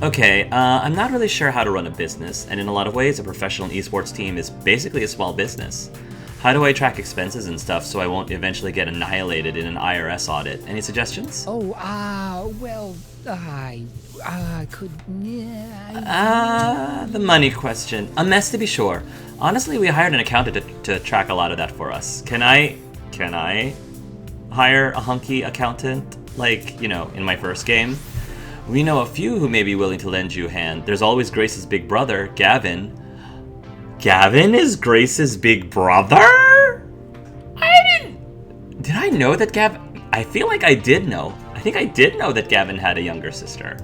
Okay, I'm not really sure how to run a business, and in a lot of ways, a professional esports team is basically a small business. How do I track expenses and stuff so I won't eventually get annihilated in an IRS audit? Any suggestions? Oh, well, I could... The money question. A mess to be sure. Honestly, we hired an accountant to track a lot of that for us. Can I hire a hunky accountant, like, in my first game? We know a few who may be willing to lend you a hand. There's always Grace's big brother, Gavin. Gavin is Grace's big brother? Did I know that Gavin... I feel like I did know. I think I did know that Gavin had a younger sister.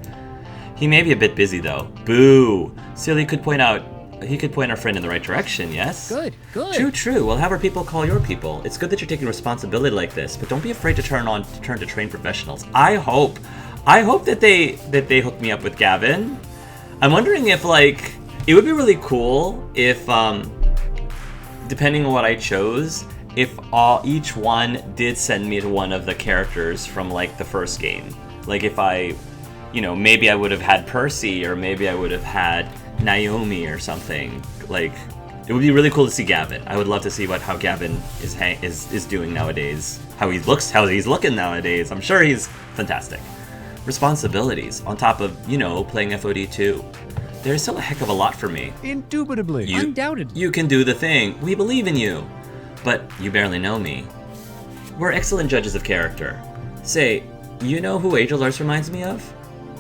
He may be a bit busy, though. Boo! Silly could point out... He could point our friend in the right direction, yes? Good. True. We'll have our people call your people. It's good that you're taking responsibility like this, but don't be afraid to turn to trained professionals. I hope that they hook me up with Gavin. I'm wondering if, like... It would be really cool if, depending on what I chose, if each one did send me to one of the characters from, like, the first game. Like, if I, maybe I would have had Percy, or maybe I would have had Naomi or something. Like, it would be really cool to see Gavin. I would love to see how Gavin is doing nowadays. How he's looking nowadays. I'm sure he's fantastic. Responsibilities, on top of, playing FOD 2. There's still a heck of a lot for me. Indubitably. Undoubtedly. You can do the thing. We believe in you. But you barely know me. We're excellent judges of character. Say, you know who Angel Lars reminds me of?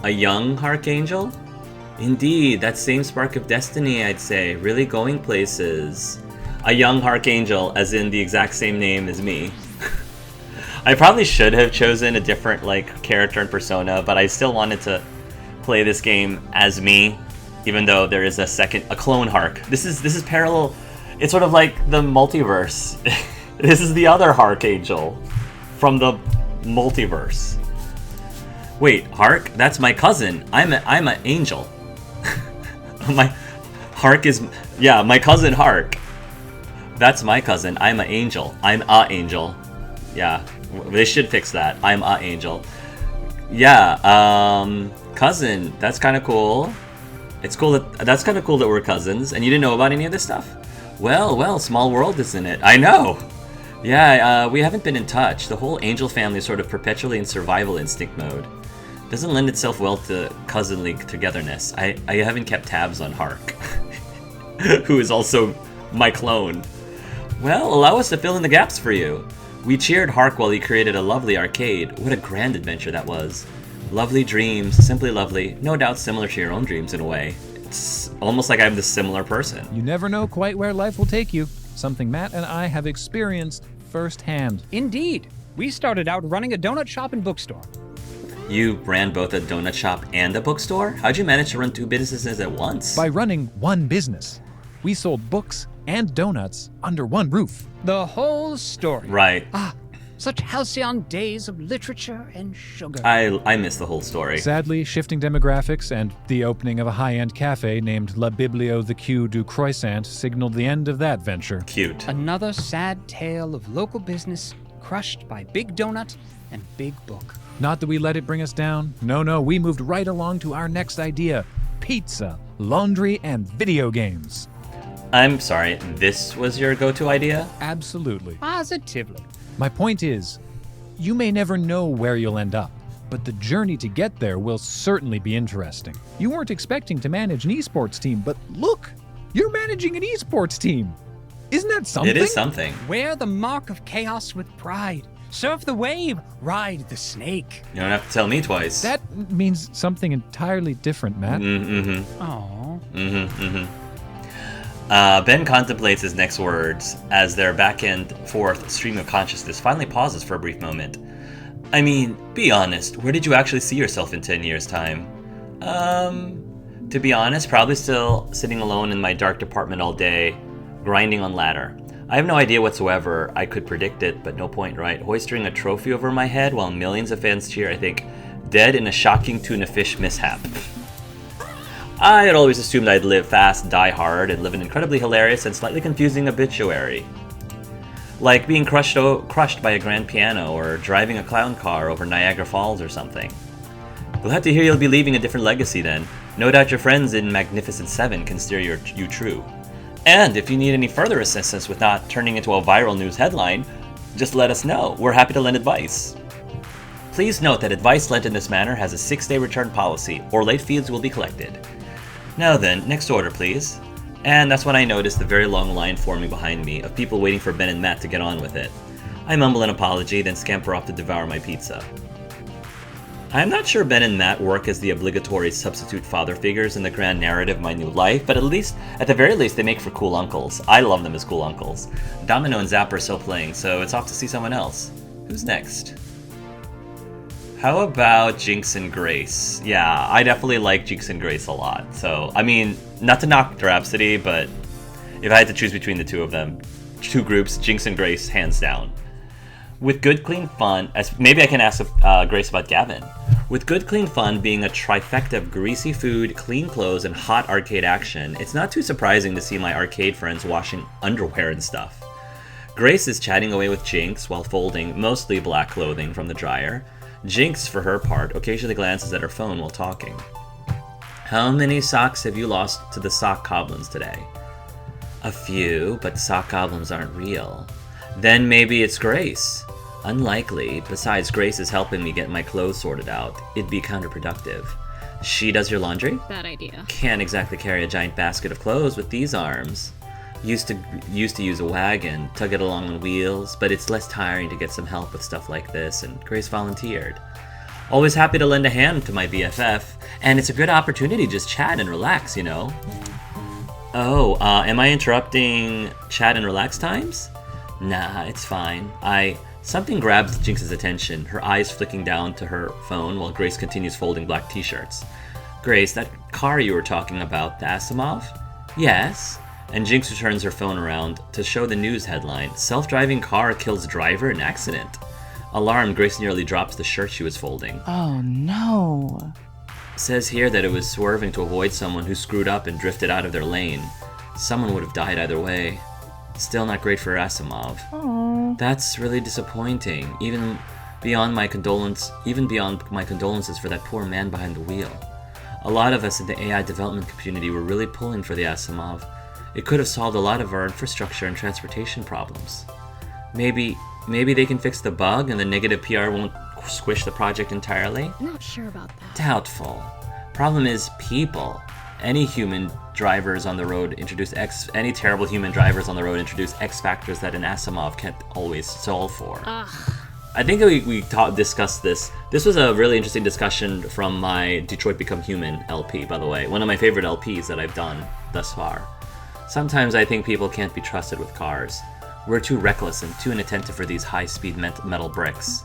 A young Hark Angel? Indeed, that same spark of destiny, I'd say. Really going places. A young Hark Angel, as in the exact same name as me. I probably should have chosen a different, character and persona, but I still wanted to play this game as me. Even though there is a clone Hark. This is parallel. It's sort of like the multiverse. This is the other Hark Angel from the multiverse. Wait, Hark? That's my cousin. I'm an angel. My cousin Hark. That's my cousin. I'm an angel. I'm a angel. Yeah, they should fix that. I'm a angel. Yeah, cousin. That's kind of cool. It's cool that's kind of cool that we're cousins, and you didn't know about any of this stuff? Well, small world, isn't it? I know! Yeah, we haven't been in touch. The whole angel family is sort of perpetually in survival instinct mode. Doesn't lend itself well to cousinly togetherness. I haven't kept tabs on Hark, who is also my clone. Well, allow us to fill in the gaps for you. We cheered Hark while he created a lovely arcade. What a grand adventure that was. Lovely dreams, simply lovely, no doubt similar to your own dreams in a way. It's almost like I'm the similar person. You never know quite where life will take you. Something Matt and I have experienced firsthand. Indeed. We started out running a donut shop and bookstore. You ran both a donut shop and a bookstore? How'd you manage to run two businesses at once? By running one business. We sold books and donuts under one roof. The whole story. Right. Such halcyon days of literature and sugar. I miss the whole story. Sadly, shifting demographics and the opening of a high-end cafe named La Biblio the Queue du Croissant signaled the end of that venture. Cute. Another sad tale of local business crushed by Big Donut and Big Book. Not that we let it bring us down. No, we moved right along to our next idea. Pizza, laundry, and video games. I'm sorry, this was your go-to idea? Absolutely. Positively. My point is, you may never know where you'll end up, but the journey to get there will certainly be interesting. You weren't expecting to manage an esports team, but look, you're managing an esports team. Isn't that something? It is something. Wear the mark of chaos with pride. Surf the wave, ride the snake. You don't have to tell me twice. That means something entirely different, Matt. Ben contemplates his next words as their back and forth stream of consciousness finally pauses for a brief moment. I mean, be honest, where did you actually see yourself in 10 years' time? To be honest, probably still sitting alone in my dark department all day, grinding on ladder. I have no idea whatsoever. I could predict it, but no point, right? Hoisting a trophy over my head while millions of fans cheer, I think, dead in a shocking tuna fish mishap. I had always assumed I'd live fast, die hard, and live an incredibly hilarious and slightly confusing obituary. Like being crushed by a grand piano or driving a clown car over Niagara Falls or something. Glad to hear you'll be leaving a different legacy then. No doubt your friends in Magnificent Seven can steer you true. And if you need any further assistance with not turning into a viral news headline, just let us know. We're happy to lend advice. Please note that advice lent in this manner has a 6-day return policy, or late fees will be collected. Now then, next order please. And that's when I noticed the very long line forming behind me of people waiting for Ben and Matt to get on with it. I mumble an apology, then scamper off to devour my pizza. I'm not sure Ben and Matt work as the obligatory substitute father figures in the grand narrative of my new life, but at the very least, they make for cool uncles. I love them as cool uncles. Domino and Zap are still playing, so it's off to see someone else. Who's next? How about Jinx and Grace? Yeah, I definitely like Jinx and Grace a lot. So, I mean, not to knock Rhapsody, but if I had to choose between the two of them, two groups, Jinx and Grace, hands down. With good, clean fun, maybe I can ask Grace about Gavin. With good, clean fun being a trifecta of greasy food, clean clothes, and hot arcade action, it's not too surprising to see my arcade friends washing underwear and stuff. Grace is chatting away with Jinx while folding mostly black clothing from the dryer. Jinx, for her part, occasionally glances at her phone while talking. How many socks have you lost to the sock goblins today? A few, but sock goblins aren't real. Then maybe it's Grace. Unlikely. Besides, Grace is helping me get my clothes sorted out. It'd be counterproductive. She does your laundry? Bad idea. Can't exactly carry a giant basket of clothes with these arms. Used to use a wagon, tug it along on wheels, but it's less tiring to get some help with stuff like this, and Grace volunteered. Always happy to lend a hand to my BFF, and it's a good opportunity to just chat and relax, you know? Oh, am I interrupting chat and relax times? Nah, it's fine. Something grabs Jinx's attention, her eyes flicking down to her phone while Grace continues folding black t-shirts. Grace, that car you were talking about, the Asimov? Yes. And Jinx returns her phone around to show the news headline, Self-driving car kills driver in accident. Alarmed, Grace nearly drops the shirt she was folding. Oh no. Says here that it was swerving to avoid someone who screwed up and drifted out of their lane. Someone would have died either way. Still not great for Asimov. Aww. That's really disappointing, even beyond my condolences for that poor man behind the wheel. A lot of us in the AI development community were really pulling for the Asimov. It could have solved a lot of our infrastructure and transportation problems. Maybe they can fix the bug and the negative PR won't squish the project entirely? Not sure about that. Doubtful. Problem is people. Any terrible human drivers on the road introduce X factors that an Asimov can't always solve for. Ugh. I think we discussed this. This was a really interesting discussion from my Detroit Become Human LP, by the way. One of my favorite LPs that I've done thus far. Sometimes I think people can't be trusted with cars. We're too reckless and too inattentive for these high-speed metal bricks.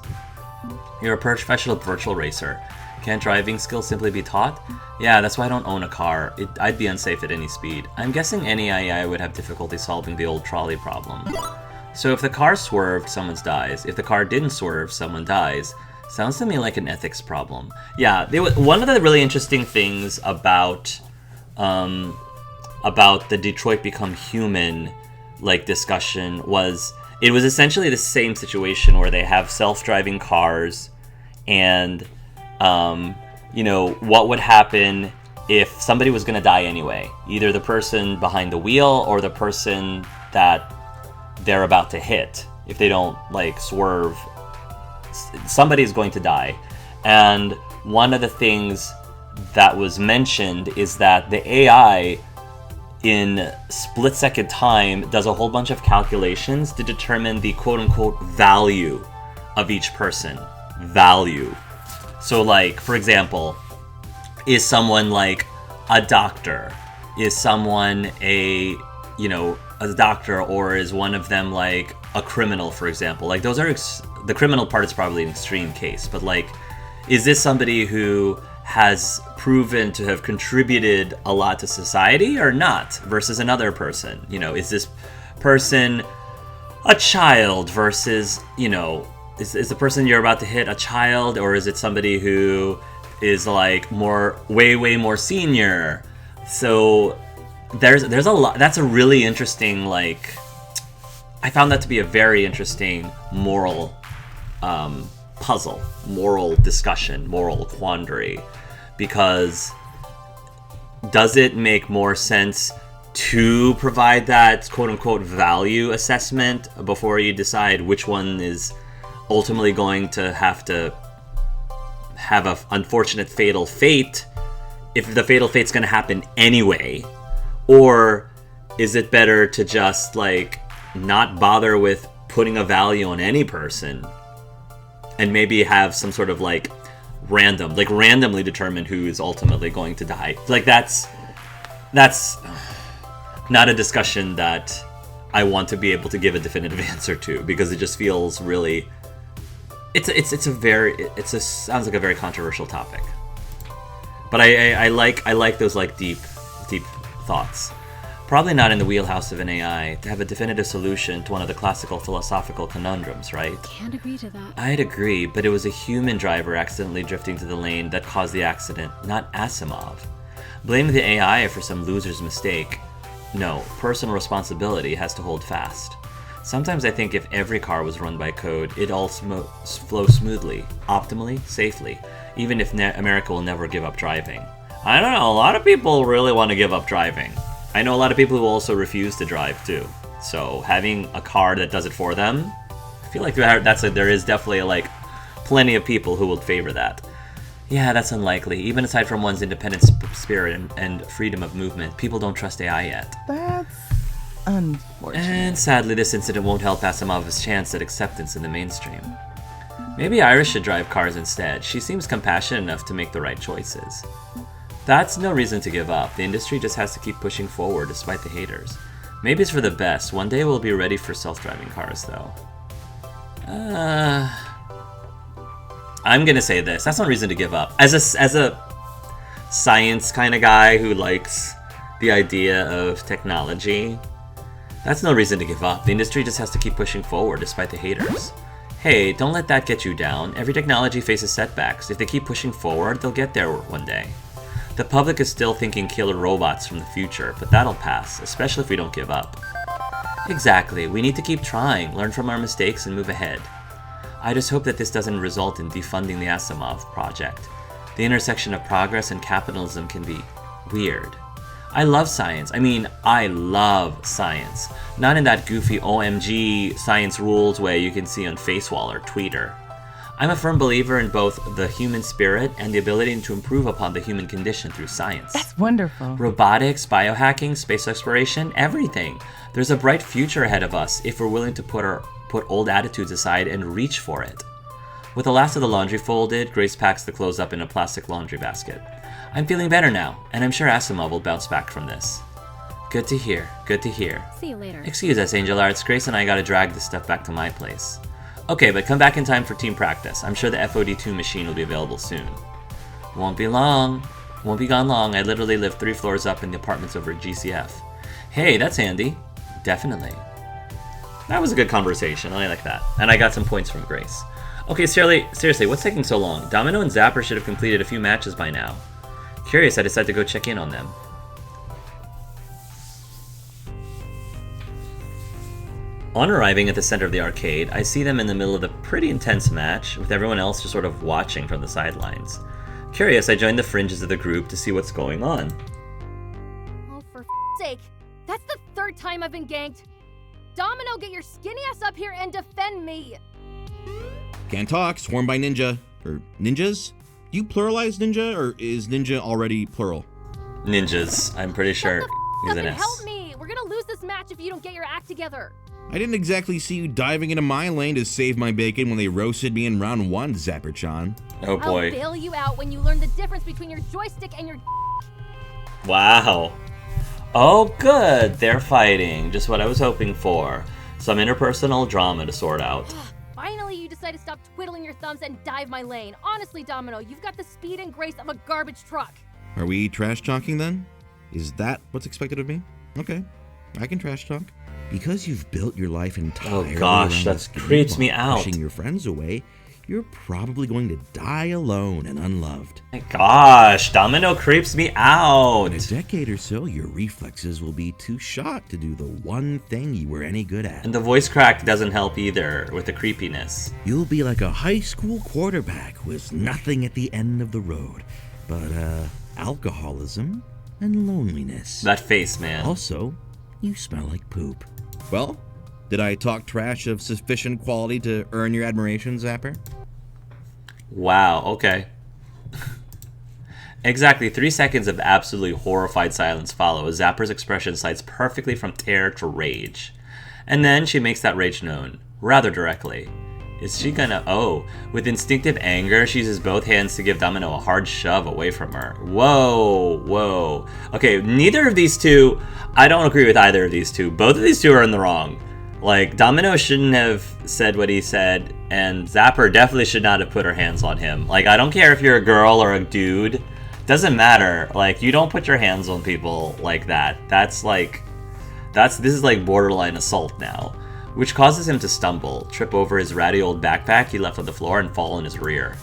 You're a professional virtual racer. Can't driving skills simply be taught? Yeah, that's why I don't own a car. I'd be unsafe at any speed. I'm guessing any AI would have difficulty solving the old trolley problem. So if the car swerved, someone dies. If the car didn't swerve, someone dies. Sounds to me like an ethics problem. Yeah, one of the really interesting things about the Detroit Become Human discussion was it was essentially the same situation where they have self-driving cars and what would happen if somebody was going to die anyway, either the person behind the wheel or the person that they're about to hit. If they don't swerve, somebody's going to die. And one of the things that was mentioned is that the AI in split-second time does a whole bunch of calculations to determine the quote-unquote value of each person. Value. So, for example, is someone a doctor? Is someone a doctor, or is one of them a criminal, for example? Those are the criminal part is probably an extreme case, but is this somebody who has proven to have contributed a lot to society or not versus another person? Is this person a child versus, is the person you're about to hit a child, or is it somebody who is way more senior? So there's a lot. That's a really interesting I found that to be a very interesting moral puzzle, moral discussion, moral quandary, because does it make more sense to provide that quote-unquote value assessment before you decide which one is ultimately going to have an unfortunate fatal fate, if the fatal fate's going to happen anyway? Or is it better to just, like, not bother with putting a value on any person and maybe have some sort of, like, randomly determine who is ultimately going to die? Like, that's not a discussion that I want to be able to give a definitive answer to, because it just feels really... sounds like a very controversial topic. But I like those, like, deep thoughts. Probably not in the wheelhouse of an AI to have a definitive solution to one of the classical philosophical conundrums, right? Can't agree to that. I'd agree, but it was a human driver accidentally drifting to the lane that caused the accident, not Asimov. Blaming the AI for some loser's mistake. No, personal responsibility has to hold fast. Sometimes I think if every car was run by code, it'd all flow smoothly, optimally, safely, even if America will never give up driving. I don't know, a lot of people really want to give up driving. I know a lot of people who also refuse to drive too. So having a car that does it for them, I feel like there is definitely, like, plenty of people who would favor that. Yeah, that's unlikely. Even aside from one's independent spirit and freedom of movement, people don't trust AI yet. That's unfortunate. And sadly, this incident won't help Asimov's chance at acceptance in the mainstream. Maybe Iris should drive cars instead. She seems compassionate enough to make the right choices. That's no reason to give up. The industry just has to keep pushing forward despite the haters. Maybe it's for the best. One day we'll be ready for self-driving cars, though. I'm gonna say this. That's no reason to give up. As a science kind of guy who likes the idea of technology, that's no reason to give up. The industry just has to keep pushing forward despite the haters. Hey, don't let that get you down. Every technology faces setbacks. If they keep pushing forward, they'll get there one day. The public is still thinking killer robots from the future, but that'll pass, especially if we don't give up. Exactly. We need to keep trying, learn from our mistakes, and move ahead. I just hope that this doesn't result in defunding the Asimov project. The intersection of progress and capitalism can be weird. I love science. I love science. Not in that goofy OMG science rules way you can see on Facewall or Twitter. I'm a firm believer in both the human spirit and the ability to improve upon the human condition through science. That's wonderful. Robotics, biohacking, space exploration, everything. There's a bright future ahead of us if we're willing to put old attitudes aside and reach for it. With the last of the laundry folded, Grace packs the clothes up in a plastic laundry basket. I'm feeling better now, and I'm sure Asimov will bounce back from this. Good to hear, good to hear. See you later. Excuse us, Angel Arts. Grace and I gotta drag this stuff back to my place. Okay, but come back in time for team practice. I'm sure the FOD2 machine will be available soon. Won't be long. Won't be gone long. I literally live 3 floors up in the apartments over at GCF. Hey, that's handy. Definitely. That was a good conversation. I like that. And I got some points from Grace. Okay, seriously, what's taking so long? Domino and Zapper should have completed a few matches by now. Curious, I decided to go check in on them. On arriving at the center of the arcade, I see them in the middle of a pretty intense match, with everyone else just sort of watching from the sidelines. Curious, I joined the fringes of the group to see what's going on. Oh, for sake. That's the 3rd time I've been ganked. Domino, get your skinny ass up here and defend me. Can't talk, swarmed by ninja. Or ninjas? Do you pluralize ninja, or is ninja already plural? Ninjas, I'm pretty sure Shut is the an f- up and S. help me. We're gonna lose this match if you don't get your act together. I didn't exactly see you diving into my lane to save my bacon when they roasted me in round 1, Zapper-chan. Oh boy. I'll bail you out when you learn the difference between your joystick and your Wow. Oh good, they're fighting. Just what I was hoping for. Some interpersonal drama to sort out. Finally, you decide to stop twiddling your thumbs and dive my lane. Honestly, Domino, you've got the speed and grace of a garbage truck. Are we trash talking then? Is that what's expected of me? Okay, I can trash talk. Because you've built your life entirely Oh gosh, around that this creeps game me while out. pushing your friends away, you're probably going to die alone and unloved. My gosh, Domino creeps me out. In a decade or so, your reflexes will be too shot to do the one thing you were any good at. And the voice crack doesn't help either with the creepiness. You'll be like a high school quarterback with nothing at the end of the road, but alcoholism and loneliness. That face, man. Also, you smell like poop. Well, did I talk trash of sufficient quality to earn your admiration, Zapper? Wow, okay. Exactly 3 seconds of absolutely horrified silence follow as Zapper's expression slides perfectly from terror to rage. And then she makes that rage known, rather directly. Is she gonna... Oh, with instinctive anger, she uses both hands to give Domino a hard shove away from her. Whoa, whoa. Okay, neither of these two... I don't agree with either of these two. Both of these two are in the wrong. Like, Domino shouldn't have said what he said, and Zapper definitely should not have put her hands on him. Like, I don't care if you're a girl or a dude. Doesn't matter. Like, you don't put your hands on people like that. This is like borderline assault now. Which causes him to stumble, trip over his ratty old backpack he left on the floor, and fall on his rear.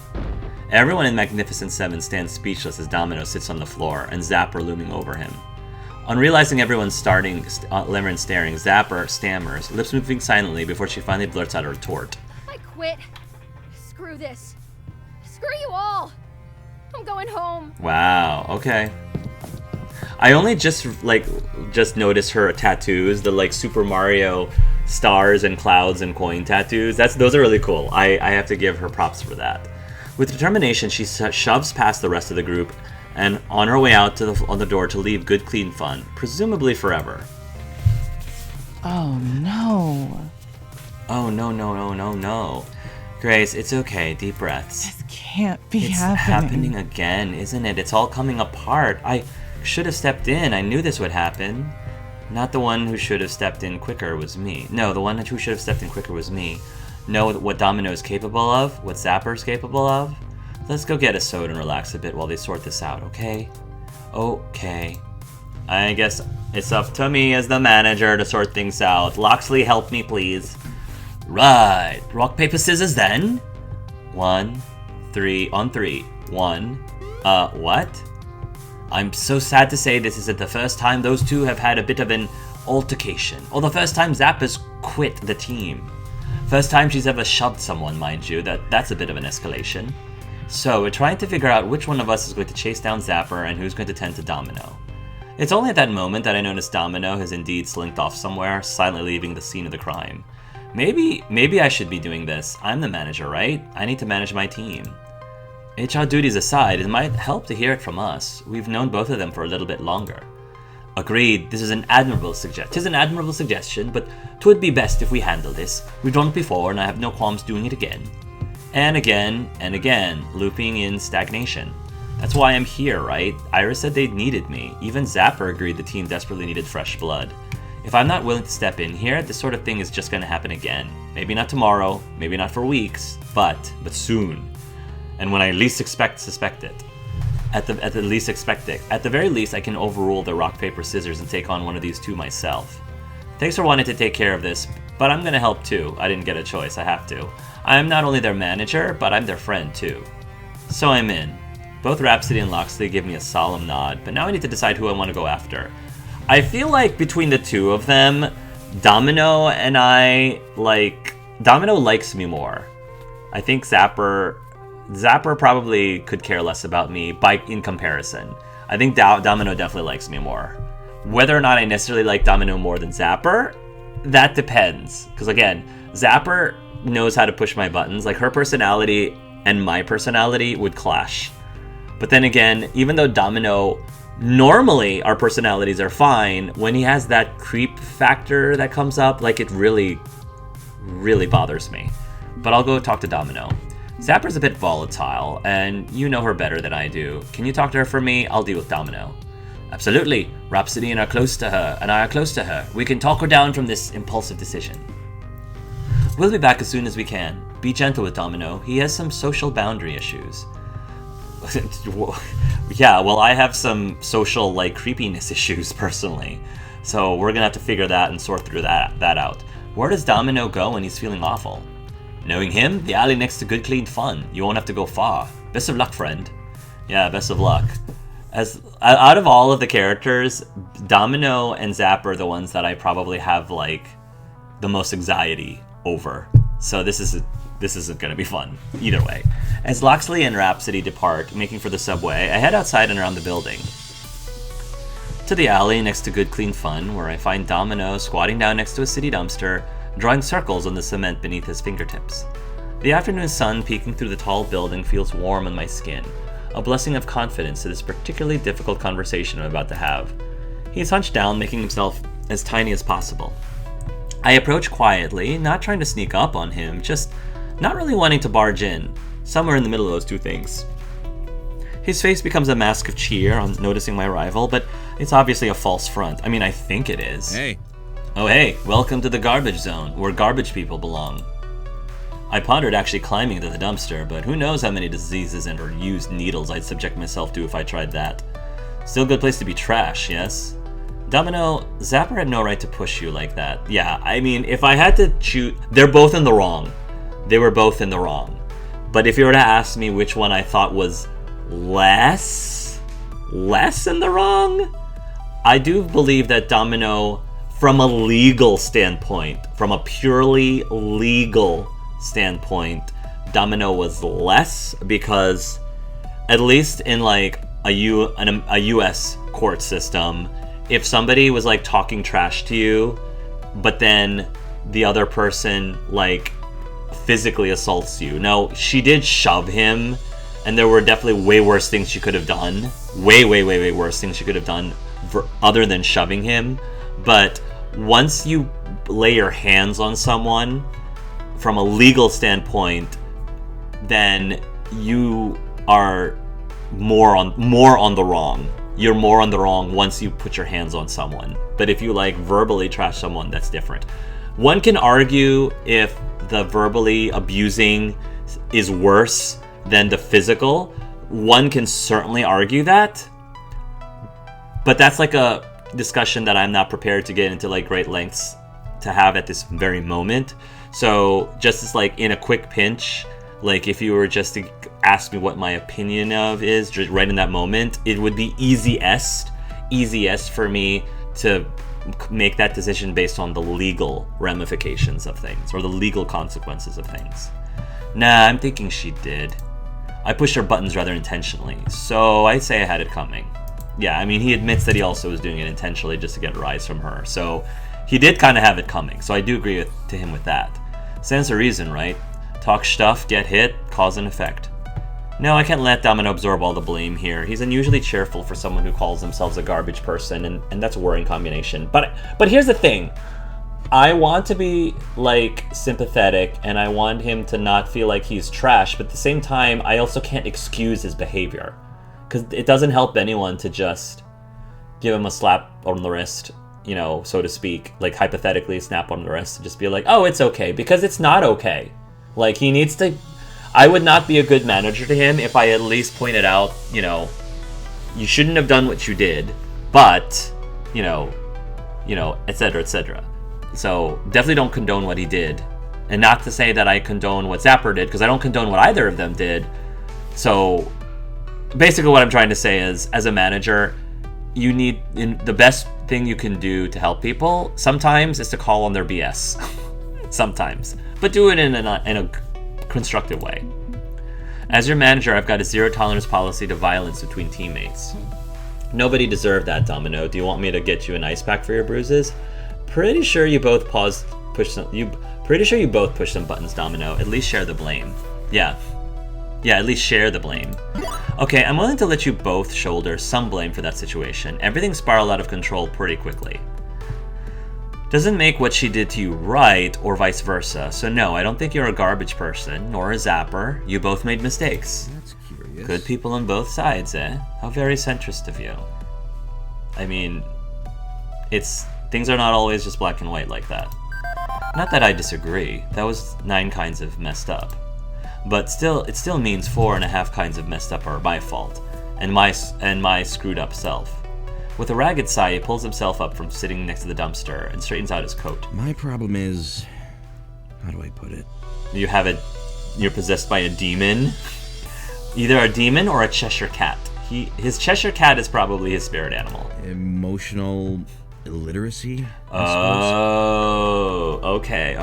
Everyone in Magnificent Seven stands speechless as Domino sits on the floor, and Zapper looming over him. On realizing everyone's staring, Zapper stammers, lips moving silently before she finally blurts out a retort. I quit. Screw this. Screw you all. I'm going home. Wow, okay. I only just noticed her tattoos, the like Super Mario stars and clouds and coin tattoos. Those are really cool. I have to give her props for that. With determination, she shoves past the rest of the group and on her way out on the door to leave good clean fun, presumably forever. Oh no. Oh no. Grace, it's okay. Deep breaths. This can't be It's happening. happening again, isn't it? It's all coming apart. I should have stepped in. I knew this would happen. Not the one who should have stepped in quicker was me. No, the one who should have stepped in quicker was me. Know what Domino is capable of? What Zapper's capable of? Let's go get a soda and relax a bit while they sort this out, okay? Okay. I guess it's up to me as the manager to sort things out. Loxley, help me, please. Right. Rock, paper, scissors, then? 1, 3, on 3. 1. What? I'm so sad to say this isn't the first time those two have had a bit of an altercation, or the first time Zapper's quit the team. First time she's ever shoved someone, mind you. That's a bit of an escalation. So we're trying to figure out which one of us is going to chase down Zapper and who's going to tend to Domino. It's only at that moment that I notice Domino has indeed slinked off somewhere, silently leaving the scene of the crime. Maybe I should be doing this. I'm the manager, right? I need to manage my team. HR duties aside, it might help to hear it from us. We've known both of them for a little bit longer. Agreed, this is an admirable suggestion. 'Tis an admirable suggestion, but 'twould be best if we handle this. We've done it before, and I have no qualms doing it again. And again, looping in stagnation. That's why I'm here, right? Iris said they needed me. Even Zapper agreed the team desperately needed fresh blood. If I'm not willing to step in here, this sort of thing is just going to happen again. Maybe not tomorrow, maybe not for weeks, but soon. And when I least suspect it. At the least expect it. At the very least, I can overrule the rock, paper, scissors and take on one of these two myself. Thanks for wanting to take care of this, but I'm going to help too. I didn't get a choice, I have to. I'm not only their manager, but I'm their friend too. So I'm in. Both Rhapsody and Loxley give me a solemn nod, but now I need to decide who I want to go after. I feel like between the two of them, Domino and Domino likes me more. I think Zapper probably could care less about me in comparison. I think Domino definitely likes me more. Whether or not I necessarily like Domino more than Zapper, that depends. Because again, Zapper knows how to push my buttons. Like, her personality and my personality would clash. But then again, even though Domino, normally our personalities are fine, when he has that creep factor that comes up, like, it really, really bothers me. But I'll go talk to Domino. Zapper's a bit volatile, and you know her better than I do. Can you talk to her for me? I'll deal with Domino. Absolutely. Rhapsody and I are close to her. We can talk her down from this impulsive decision. We'll be back as soon as we can. Be gentle with Domino. He has some social boundary issues. Yeah, well, I have some social, creepiness issues, personally. So we're gonna have to figure that and sort through that out. Where does Domino go when he's feeling awful? Knowing him, the alley next to good clean fun. You won't have to go far. Best of luck, friend. Yeah, best of luck. As out of all of the characters, Domino and Zap are the ones that I probably have like the most anxiety over. So this isn't gonna be fun either way. As Loxley and Rhapsody depart, making for the subway, I head outside and around the building to the alley next to good clean fun, where I find Domino squatting down next to a city dumpster, drawing circles on the cement beneath his fingertips. The afternoon sun peeking through the tall building feels warm on my skin, a blessing of confidence to this particularly difficult conversation I'm about to have. He's hunched down, making himself as tiny as possible. I approach quietly, not trying to sneak up on him, just not really wanting to barge in, somewhere in the middle of those two things. His face becomes a mask of cheer on noticing my arrival, but it's obviously a false front. I mean, I think it is. Hey. Oh hey, welcome to the garbage zone, where garbage people belong. I pondered actually climbing into the dumpster, but who knows how many diseases and or used needles I'd subject myself to if I tried that. Still a good place to be trash, yes? Domino, Zapper had no right to push you like that. Yeah, I mean, if I had to choose, they're both in the wrong. They were both in the wrong. But if you were to ask me which one I thought was less in the wrong, I do believe that Domino, from a legal standpoint, from a purely legal standpoint, Domino was less, because at least in like a US court system, if somebody was like talking trash to you, but then the other person like physically assaults you. Now, she did shove him, and there were definitely way worse things she could have done. Way worse things she could have done other than shoving him. But once you lay your hands on someone, from a legal standpoint, then you are more on the wrong. You're more on the wrong once you put your hands on someone. But if you like verbally trash someone, that's different. One can argue if the verbally abusing is worse than the physical. One can certainly argue that. But that's like a discussion that I'm not prepared to get into like great lengths to have at this very moment. So just as like in a quick pinch, like if you were just to ask me what my opinion of is just right in that moment, it would be easiest for me to make that decision based on the legal ramifications of things or the legal consequences of things. Nah, I'm thinking she did. I pushed her buttons rather intentionally, so I'd say I had it coming. Yeah, I mean, he admits that he also was doing it intentionally just to get a rise from her, so he did kind of have it coming, so I do agree to him with that. Stands to reason, right? Talk stuff, get hit, cause and effect. No, I can't let Domino absorb all the blame here. He's unusually cheerful for someone who calls themselves a garbage person, and that's a worrying combination. But here's the thing. I want to be, like, sympathetic, and I want him to not feel like he's trash, but at the same time, I also can't excuse his behavior. Because it doesn't help anyone to just give him a slap on the wrist, you know, so to speak. Like, hypothetically, snap on the wrist and just be like, oh, it's okay. Because it's not okay. Like, he needs to... I would not be a good manager to him if I at least pointed out, you know, you shouldn't have done what you did, but, you know, etc., etc. So definitely don't condone what he did. And not to say that I condone what Zapper did, because I don't condone what either of them did. So basically what I'm trying to say is, as a manager, you need... the best thing you can do to help people sometimes is to call on their BS. Sometimes. But do it in a constructive way. As your manager, I've got a zero-tolerance policy to violence between teammates. Nobody deserved that, Domino. Do you want me to get you an ice pack for your bruises? Pretty sure you both pushed some buttons, Domino. At least share the blame. Yeah, at least share the blame. Okay, I'm willing to let you both shoulder some blame for that situation. Everything spiraled out of control pretty quickly. Doesn't make what she did to you right, or vice versa. So no, I don't think you're a garbage person, nor a zapper. You both made mistakes. That's curious. Good people on both sides, eh? How very centrist of you. I mean, things are not always just black and white like that. Not that I disagree. That was 9 kinds of messed up. But still, it still means 4.5 kinds of messed up are my fault, and my screwed up self. With a ragged sigh, he pulls himself up from sitting next to the dumpster and straightens out his coat. My problem is... how do I put it? you're possessed by a demon. Either a demon or a Cheshire cat. His Cheshire cat is probably his spirit animal. Emotional illiteracy, I Oh, okay.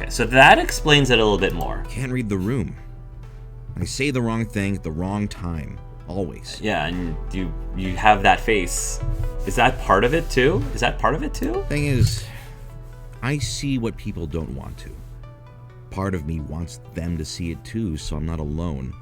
So that explains it a little bit more. suppose. Can't read the room. I say the wrong thing at the wrong time. Always. Yeah, and you have that face. Is that part of it too? Thing is, I see what people don't want to. Part of me wants them to see it too, so I'm not alone.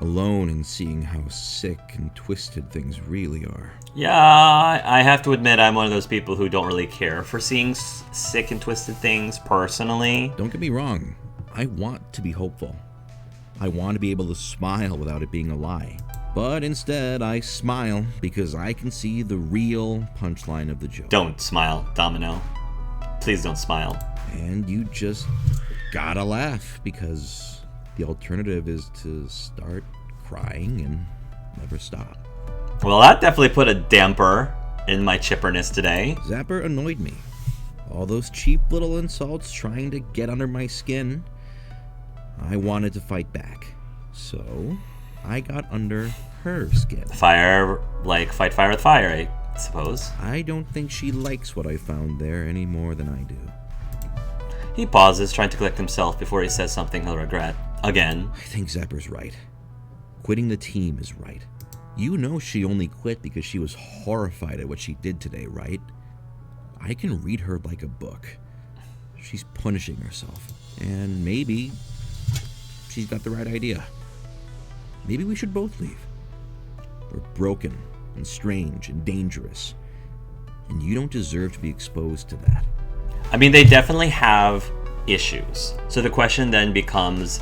Alone in seeing how sick and twisted things really are. Yeah, I have to admit I'm one of those people who don't really care for seeing sick and twisted things personally. Don't get me wrong, I want to be hopeful. I want to be able to smile without it being a lie. But instead, I smile because I can see the real punchline of the joke. Don't smile, Domino. Please don't smile. And you just gotta laugh because the alternative is to start crying and never stop. Well, that definitely put a damper in my chipperness today. Zapper annoyed me. All those cheap little insults trying to get under my skin. I wanted to fight back. So, I got under her skin. Fight fire with fire, I suppose. I don't think she likes what I found there any more than I do. He pauses, trying to collect himself before he says something he'll regret. Again. I think Zapper's right. Quitting the team is right. You know she only quit because she was horrified at what she did today, right? I can read her like a book. She's punishing herself. And maybe she's got the right idea. Maybe we should both leave. We're broken and strange and dangerous. And you don't deserve to be exposed to that. I mean, they definitely have issues. So the question then becomes,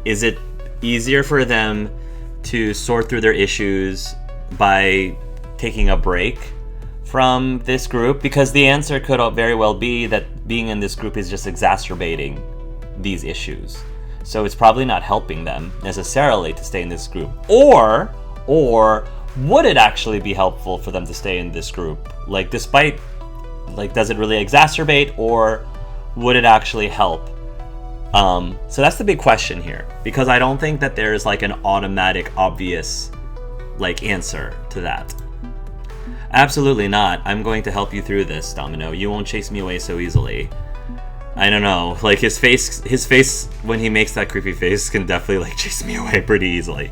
is it easier for them to sort through their issues by taking a break from this group? Because the answer could very well be that being in this group is just exacerbating these issues. So it's probably not helping them necessarily to stay in this group. Or would it actually be helpful for them to stay in this group? Like, despite, does it really exacerbate, or would it actually help? So that's the big question here, because I don't think that there's an automatic, obvious, answer to that. Absolutely not. I'm going to help you through this, Domino. You won't chase me away so easily. I don't know, his face when he makes that creepy face can definitely chase me away pretty easily.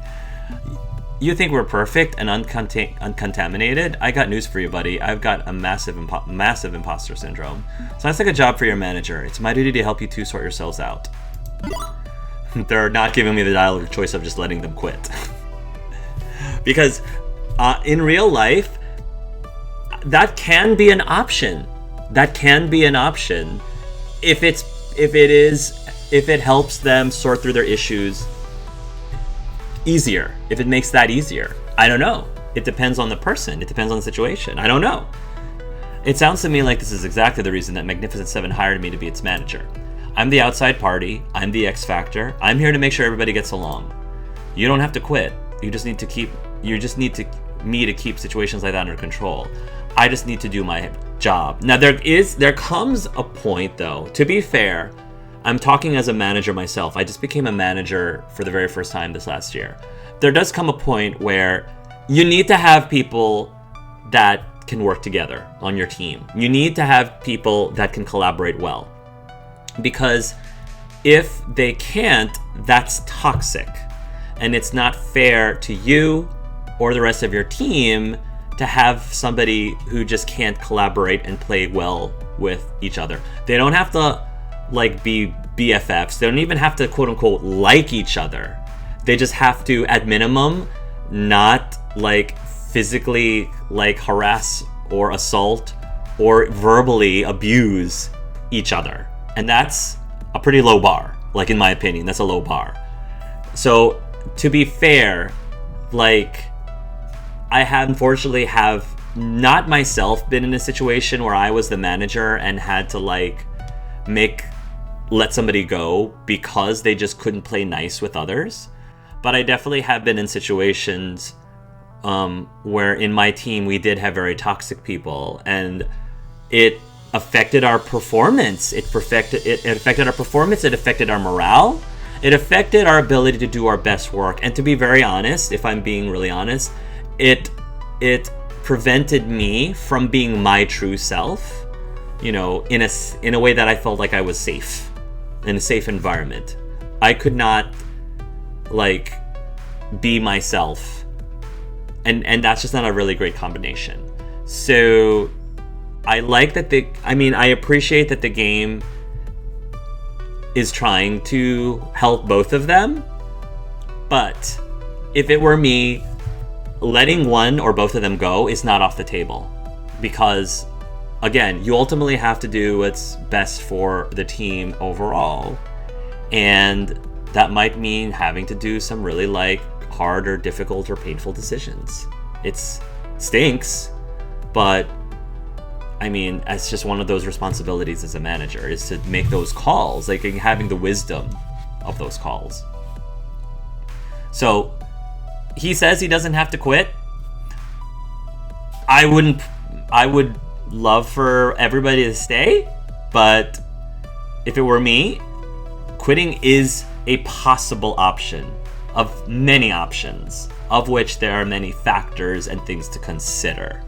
You think we're perfect and uncontaminated? I got news for you, buddy. I've got a massive imposter syndrome. So that's a job for your manager. It's my duty to help you two sort yourselves out. They're not giving me the dialogue choice of just letting them quit. Because in real life, that can be an option. If it helps them sort through their issues easier, if it makes that easier. I don't know. It depends on the person. It depends on the situation. I don't know. It sounds to me like this is exactly the reason that Magnificent Seven hired me to be its manager. I'm the outside party. I'm the X factor. I'm here to make sure everybody gets along. You don't have to quit. You just need me to keep situations like that under control. I just need to do my job. Now there comes a point though, to be fair, I'm talking as a manager myself. I just became a manager for the very first time this last year. There does come a point where you need to have people that can work together on your team. You need to have people that can collaborate well. Because if they can't, that's toxic. And it's not fair to you or the rest of your team to have somebody who just can't collaborate and play well with each other. They don't have to be BFFs. They don't even have to quote unquote like each other. They just have to, at minimum, not physically harass or assault or verbally abuse each other. And that's a pretty low bar. In my opinion, that's a low bar. So to be fair, I have unfortunately not myself been in a situation where I was the manager and had to let somebody go because they just couldn't play nice with others. But I definitely have been in situations where in my team we did have very toxic people, and it affected our performance. It affected our performance. It affected our morale. It affected our ability to do our best work. And to be very honest, if I'm being really honest, it prevented me from being my true self, you know, in a way that I felt like I was safe, in a safe environment. I could not, like, be myself. And that's just not a really great combination. So I like that I appreciate that the game is trying to help both of them. But if it were me, letting one or both of them go is not off the table. Because, again, you ultimately have to do what's best for the team overall. And that might mean having to do some really, like, hard or difficult or painful decisions. It stinks, but I mean, it's just one of those responsibilities as a manager, is to make those calls, like having the wisdom of those calls. So he says he doesn't have to quit. I would love for everybody to stay, but if it were me, quitting is a possible option of many options, of which there are many factors and things to consider.